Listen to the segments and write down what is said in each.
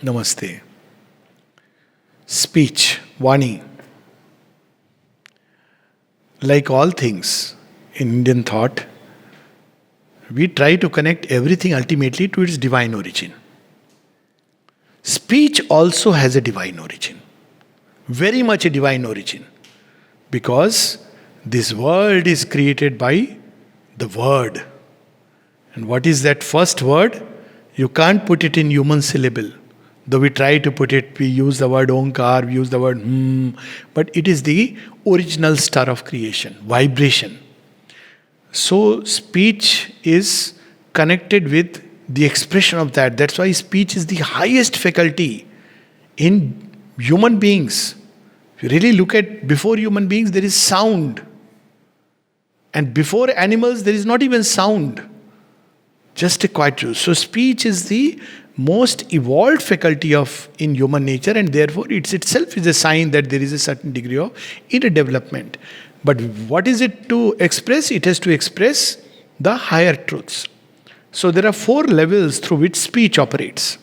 Namaste. Speech, Vani. Like all things in Indian thought, we try to connect everything ultimately to its divine origin. Speech also has a divine origin, very much a divine origin, because this world is created by the word. And what is that first word? You can't put it in human syllable. Though we try to put it, we use the word onkar, we use the word but it is the original star of creation, vibration. So speech is connected with the expression of that. That's why speech is the highest faculty in human beings. If you really look at before human beings, there is sound. And before animals, there is not even sound. Just a quiet truth. So speech is the most evolved faculty of in human nature, and therefore it itself is a sign that there is a certain degree of inner development. But what is it to express? It has to express the higher truths. So there are four levels through which speech operates.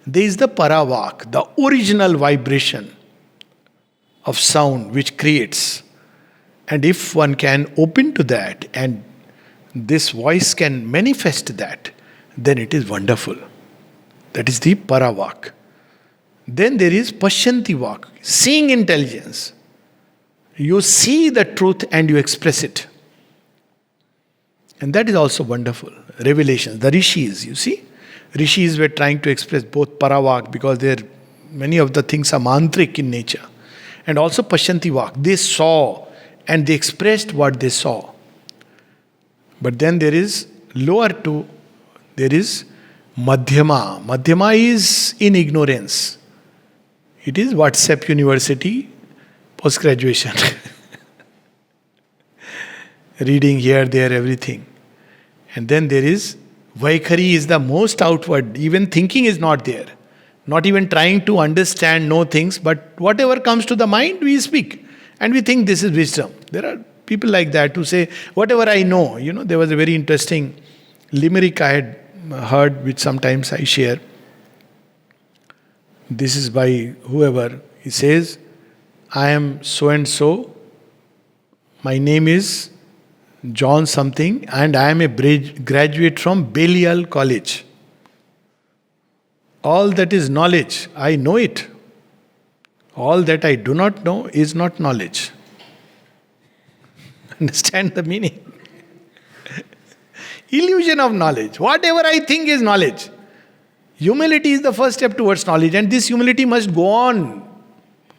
There is the paravak, the original vibration of sound which creates. And if one can open to that and this voice can manifest that, then it is wonderful. That is the paravak. Then there is pashyanti vak, seeing intelligence. You see the truth and you express it. And that is also wonderful. Revelations, the rishis, you see. Rishis were trying to express both paravak because many of the things are mantric in nature. And also pashyanti vak. They saw and they expressed what they saw. But then there is lower two, there is madhyama. Madhyama is in ignorance. It is WhatsApp University post-graduation. Reading here, there, everything. And then there is Vaikhari is the most outward. Even thinking is not there. Not even trying to understand, know things, but whatever comes to the mind, we speak. And we think this is wisdom. There are people like that who say, whatever I know. There was a very interesting limerick I had heard, which sometimes I share. This is by whoever. He says, I am so and so. My name is John something, and I am a graduate from Balliol College. All that is knowledge, I know it. All that I do not know is not knowledge. Understand the meaning? Illusion of knowledge. Whatever I think is knowledge. Humility is the first step towards knowledge, and this humility must go on.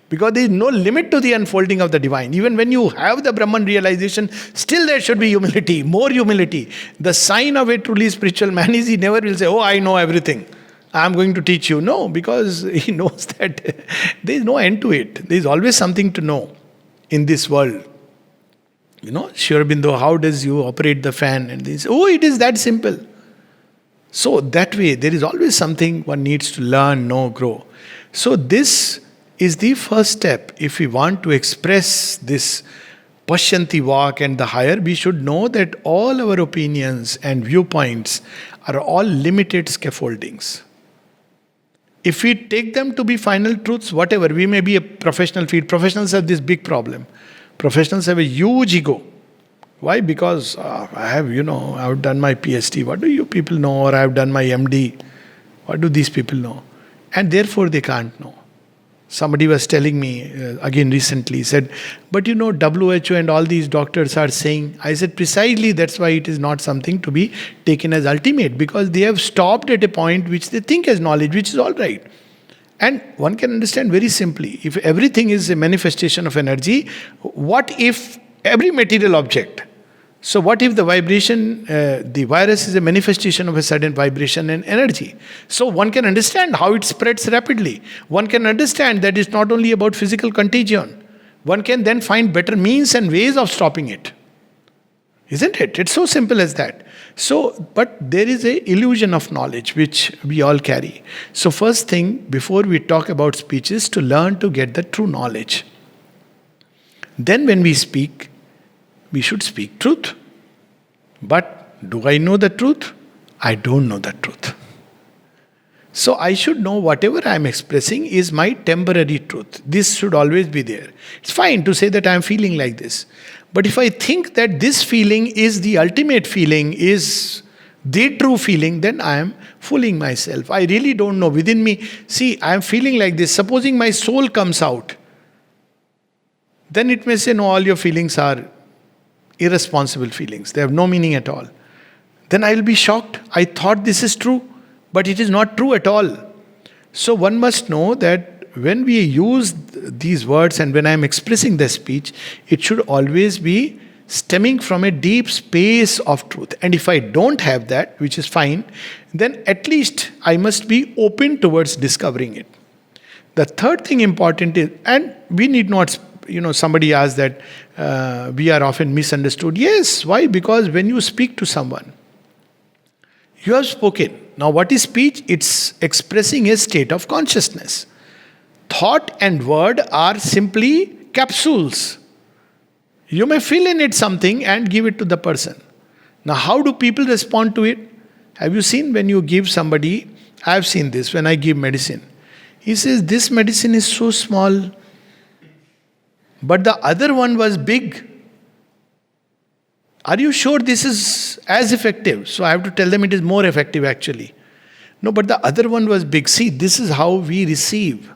Because there is no limit to the unfolding of the divine. Even when you have the Brahman realization, still there should be humility, more humility. The sign of a truly spiritual man is he never will say, oh, I know everything. I am going to teach you. No, because he knows that there is no end to it. There is always something to know in this world. Sri Aurobindo, how does you operate the fan? And they say, oh, it is that simple. So that way, there is always something one needs to learn, know, grow. So this is the first step. If we want to express this Pashyanti vak and the higher, we should know that all our opinions and viewpoints are all limited scaffoldings. If we take them to be final truths, whatever, we may be a professional field. Professionals have this big problem. Professionals have a huge ego. Why? Because I have done my PhD. What do you people know? Or I have done my MD. What do these people know? And therefore they can't know. Somebody was telling me again recently, said, but WHO and all these doctors are saying, I said, precisely that's why it is not something to be taken as ultimate, because they have stopped at a point which they think as knowledge, which is all right. And one can understand very simply, if everything is a manifestation of energy, what if every material object? So what if the vibration, the virus is a manifestation of a certain vibration and energy? So one can understand how it spreads rapidly. One can understand that it's not only about physical contagion. One can then find better means and ways of stopping it. Isn't it? It's so simple as that. So, but there is a illusion of knowledge which we all carry. So first thing, before we talk about speech, is to learn to get the true knowledge. Then when we speak, we should speak truth. But do I know the truth? I don't know the truth. So I should know whatever I am expressing is my temporary truth. This should always be there. It's fine to say that I am feeling like this. But if I think that this feeling is the ultimate feeling, is the true feeling, then I am fooling myself. I really don't know within me. See, I am feeling like this. Supposing my soul comes out, then it may say, no, all your feelings are irresponsible feelings. They have no meaning at all. Then I will be shocked. I thought this is true, but it is not true at all. So one must know that when we use these words and when I am expressing the speech, it should always be stemming from a deep space of truth. And if I don't have that, which is fine, then at least I must be open towards discovering it. The third thing important is, and we need not, somebody asked that we are often misunderstood. Yes, why? Because when you speak to someone, you have spoken. Now, what is speech? It's expressing a state of consciousness. Thought and word are simply capsules. You may fill in it something and give it to the person. Now, how do people respond to it? Have you seen when you give somebody, I have seen this when I give medicine. He says, this medicine is so small, but the other one was big. Are you sure this is as effective? So I have to tell them it is more effective actually. No, but the other one was big. See, this is how we receive.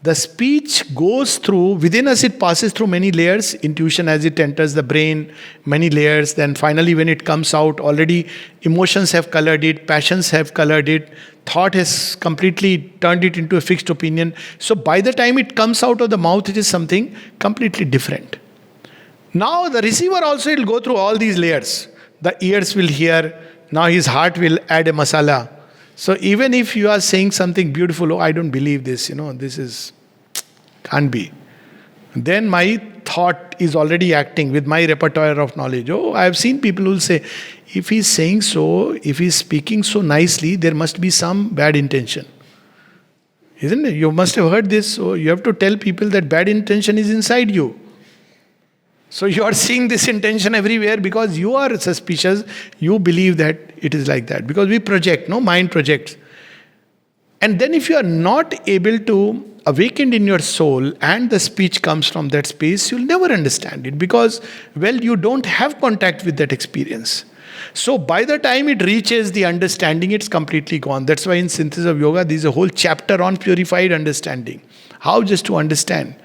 The speech goes through, within us it passes through many layers. Intuition as it enters the brain, many layers. Then finally when it comes out, already emotions have colored it, passions have colored it, thought has completely turned it into a fixed opinion. So by the time it comes out of the mouth, it is something completely different. Now the receiver also will go through all these layers. The ears will hear, now his heart will add a masala. So even if you are saying something beautiful, oh, I don't believe this, can't be. Then my thought is already acting with my repertoire of knowledge. Oh, I have seen people who will say, if he's saying so, if he's speaking so nicely, there must be some bad intention. Isn't it? You must have heard this. So you have to tell people that bad intention is inside you. So you are seeing this intention everywhere because you are suspicious. You believe that it is like that. Because we project, mind projects. And then if you are not able to awaken in your soul and the speech comes from that space, you'll never understand it. Because, you don't have contact with that experience. So by the time it reaches the understanding, it's completely gone. That's why in Synthesis of Yoga, there is a whole chapter on purified understanding. How just to understand.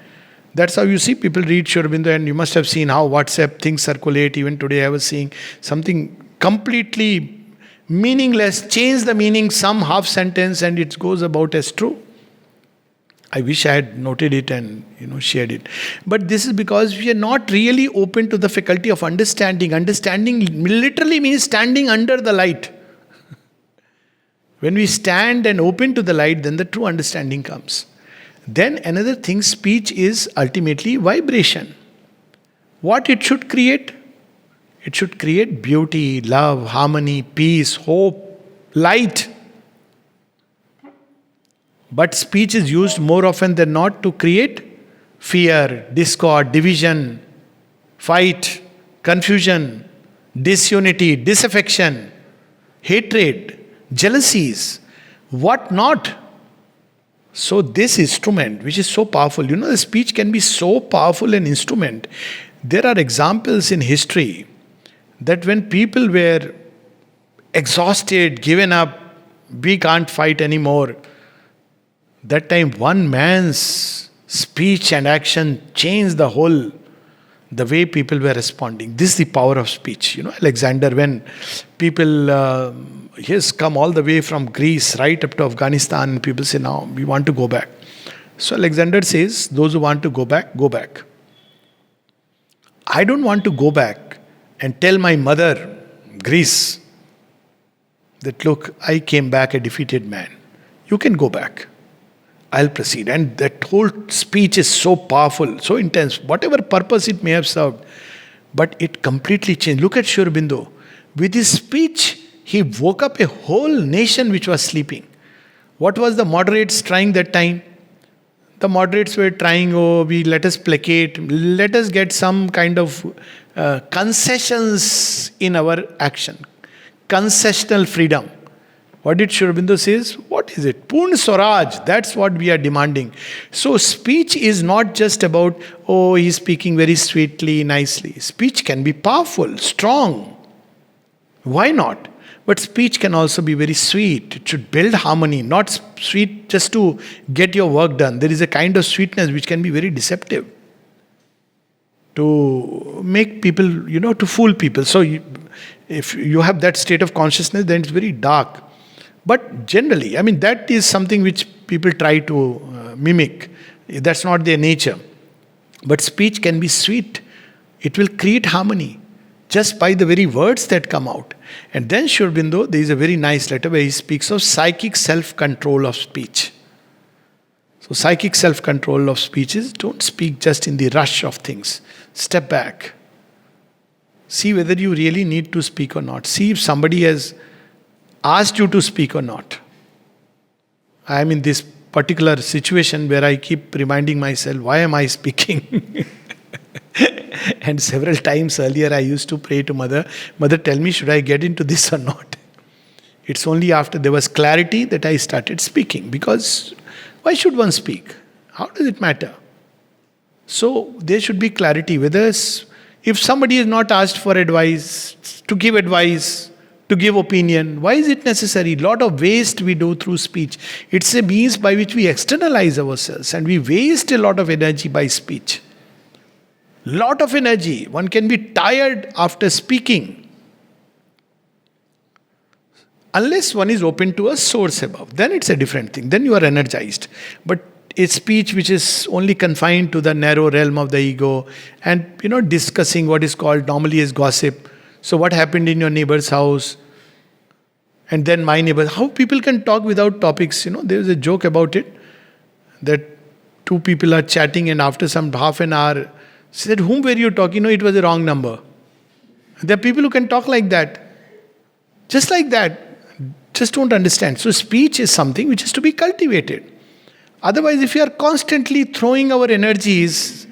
That's how you see people read Sri Aurobindo, and you must have seen how WhatsApp things circulate. Even today I was seeing something completely meaningless, change the meaning, some half sentence, and it goes about as true. I wish I had noted it and shared it. But this is because we are not really open to the faculty of understanding. Understanding literally means standing under the light. When we stand and open to the light, then the true understanding comes. Then another thing, speech is ultimately vibration. What it should create? It should create beauty, love, harmony, peace, hope, light. But speech is used more often than not to create fear, discord, division, fight, confusion, disunity, disaffection, hatred, jealousies, what not. So this instrument, which is so powerful, the speech can be so powerful an instrument. There are examples in history that when people were exhausted, given up, we can't fight anymore, that time one man's speech and action changed the way people were responding. This is the power of speech. Alexander, when people, he has come all the way from Greece right up to Afghanistan, and people say, now we want to go back. So Alexander says, those who want to go back, go back. I don't want to go back and tell my mother, Greece, that look, I came back a defeated man. You can go back. I'll proceed. And that whole speech is so powerful, so intense, whatever purpose it may have served, but it completely changed. Look at Sri Aurobindo. With his speech, he woke up a whole nation which was sleeping. What was the moderates trying that time? The moderates were trying, let us placate, let us get some kind of concessions in our action. Concessional freedom. What did Sri Aurobindo says? What is it? Purna Swaraj. That's what we are demanding. So speech is not just about, oh, he's speaking very sweetly, nicely. Speech can be powerful, strong. Why not? But speech can also be very sweet. It should build harmony, not sweet just to get your work done. There is a kind of sweetness which can be very deceptive. To make people, to fool people. So if you have that state of consciousness, then it's very dark. But generally, that is something which people try to mimic. That's not their nature. But speech can be sweet. It will create harmony just by the very words that come out. And then Sri Aurobindo, there is a very nice letter where he speaks of psychic self-control of speech. So psychic self-control of speech is, don't speak just in the rush of things. Step back. See whether you really need to speak or not. See if somebody has asked you to speak or not. I am in this particular situation where I keep reminding myself, why am I speaking? And several times earlier I used to pray to Mother, Mother, tell me, should I get into this or not? It's only after there was clarity that I started speaking. Because why should one speak? How does it matter? So there should be clarity. If somebody is not asked for advice, to give advice, to give opinion, why is it necessary? A lot of waste we do through speech. It's a means by which we externalize ourselves, and we waste a lot of energy by speech. Lot of energy. One can be tired after speaking. Unless one is open to a source above, then it's a different thing. Then you are energized. But a speech which is only confined to the narrow realm of the ego and discussing what is called normally as gossip. So what happened in your neighbor's house? And then my neighbor. How people can talk without topics? There is a joke about it. That two people are chatting and after some half an hour, said, whom were you talking? No, it was a wrong number. There are people who can talk like that. Just like that. Just don't understand. So speech is something which is to be cultivated. Otherwise, if you are constantly throwing our energies,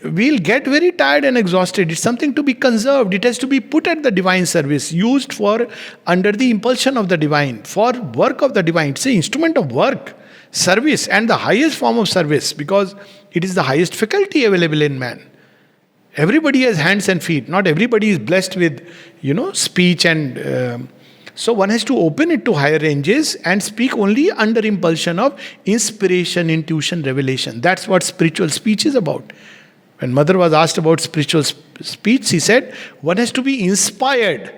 we'll get very tired and exhausted. It's something to be conserved. It has to be put at the divine service, used for under the impulsion of the divine, for work of the divine. It's an instrument of work, service, and the highest form of service, because it is the highest faculty available in man. Everybody has hands and feet. Not everybody is blessed with, speech and... So one has to open it to higher ranges and speak only under impulsion of inspiration, intuition, revelation. That's what spiritual speech is about. When Mother was asked about spiritual speech, she said, one has to be inspired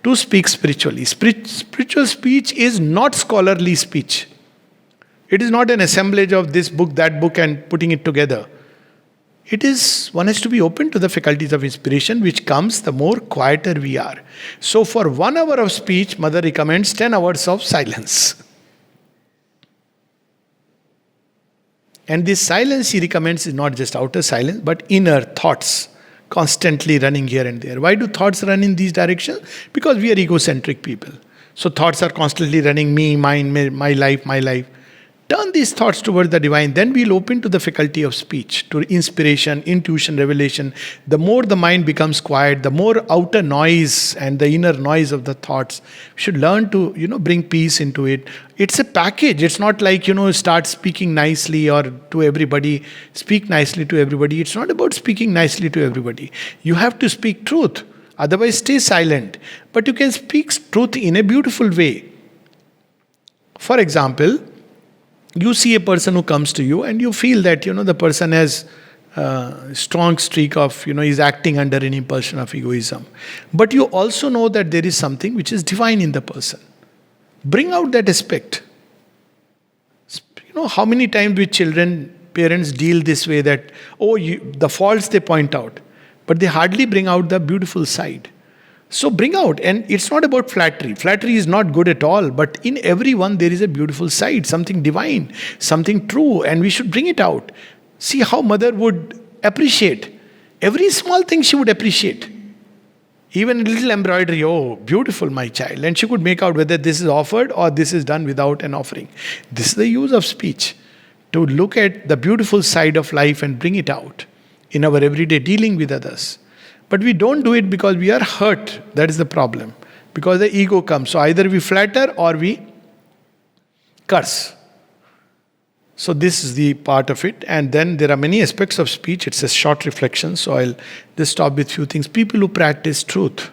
to speak spiritually. Spiritual speech is not scholarly speech. It is not an assemblage of this book, that book and putting it together. It is, one has to be open to the faculties of inspiration, which comes the more quieter we are. So for 1 hour of speech, Mother recommends 10 hours of silence. And this silence she recommends is not just outer silence, but inner thoughts constantly running here and there. Why do thoughts run in these directions? Because we are egocentric people. So thoughts are constantly running, me, mine, my life, my life. Turn these thoughts towards the divine, then we'll open to the faculty of speech, to inspiration, intuition, revelation. The more the mind becomes quiet, the more outer noise and the inner noise of the thoughts. We should learn to, bring peace into it. It's a package. It's not like, start speaking nicely or to everybody, speak nicely to everybody. It's not about speaking nicely to everybody. You have to speak truth. Otherwise, stay silent. But you can speak truth in a beautiful way. For example, you see a person who comes to you and you feel that, the person has a strong streak of, is acting under an impulsion of egoism. But you also know that there is something which is divine in the person. Bring out that aspect. How many times with children, parents deal this way that, the faults they point out, but they hardly bring out the beautiful side. So bring out, and it's not about flattery. Flattery is not good at all, but in everyone there is a beautiful side, something divine, something true, and we should bring it out. See how Mother would appreciate. Every small thing she would appreciate. Even a little embroidery, oh, beautiful, my child. And she could make out whether this is offered or this is done without an offering. This is the use of speech, to look at the beautiful side of life and bring it out in our everyday dealing with others. But we don't do it because we are hurt. That is the problem. because the ego comes. So either we flatter or we curse. So this is the part of it. And then there are many aspects of speech. It's a short reflection, so I'll just stop with few things. People who practice truth.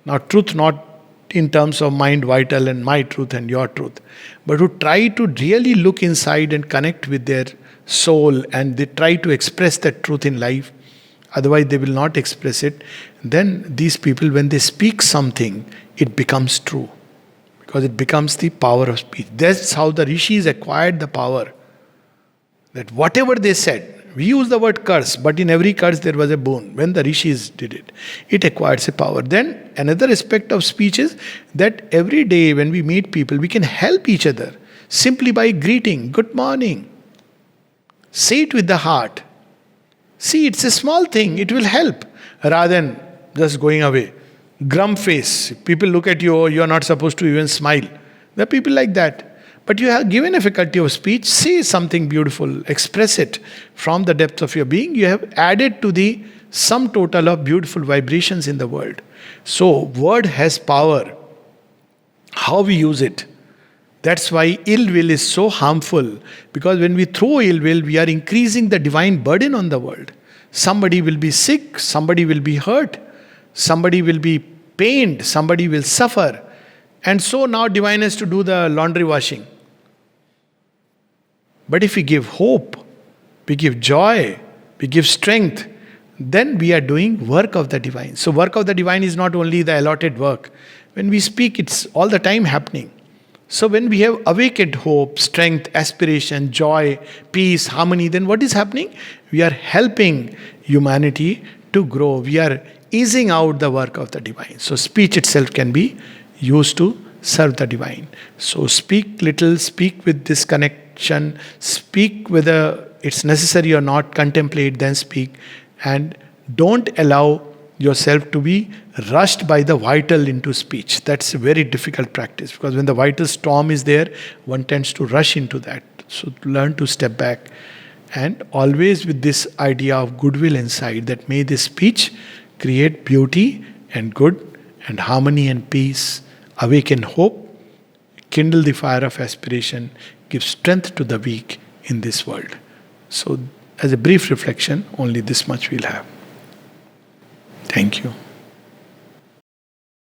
Now truth not in terms of mind vital and my truth and your truth, but who try to really look inside and connect with their soul, and they try to express that truth in life. Otherwise they will not express it. Then these people, when they speak something, it becomes true. Because it becomes the power of speech. That's how the rishis acquired the power. That whatever they said, we use the word curse, but in every curse there was a boon. When the rishis did it, it acquires a power. Then another aspect of speech is that every day when we meet people, we can help each other simply by greeting, good morning. Say it with the heart. See, it's a small thing, it will help. Rather than just going away. Grum face. People look at you, oh, you are not supposed to even smile. There are people like that. But you have given a faculty of speech, say something beautiful, express it from the depths of your being. You have added to the sum total of beautiful vibrations in the world. So, word has power. How we use it. That's why ill will is so harmful. Because when we throw ill will, we are increasing the divine burden on the world. Somebody will be sick, somebody will be hurt. Somebody will be pained, somebody will suffer. And so now divine has to do the laundry washing. But if we give hope, we give joy, we give strength, then we are doing work of the divine. So work of the divine is not only the allotted work. When we speak, it's all the time happening. So when we have awakened hope, strength, aspiration, joy, peace, harmony, then what is happening? We are helping humanity to grow. We are easing out the work of the divine. So speech itself can be used to serve the divine. So speak little, speak with this connection, speak whether it's necessary or not, contemplate, then speak. And don't allow yourself to be rushed by the vital into speech. That's a very difficult practice, because when the vital storm is there, one tends to rush into that. So learn to step back, and always with this idea of goodwill inside, that may this speech create beauty and good and harmony and peace, awaken hope, kindle the fire of aspiration, give strength to the weak in this world. So, as a brief reflection, only this much we'll have. Thank you.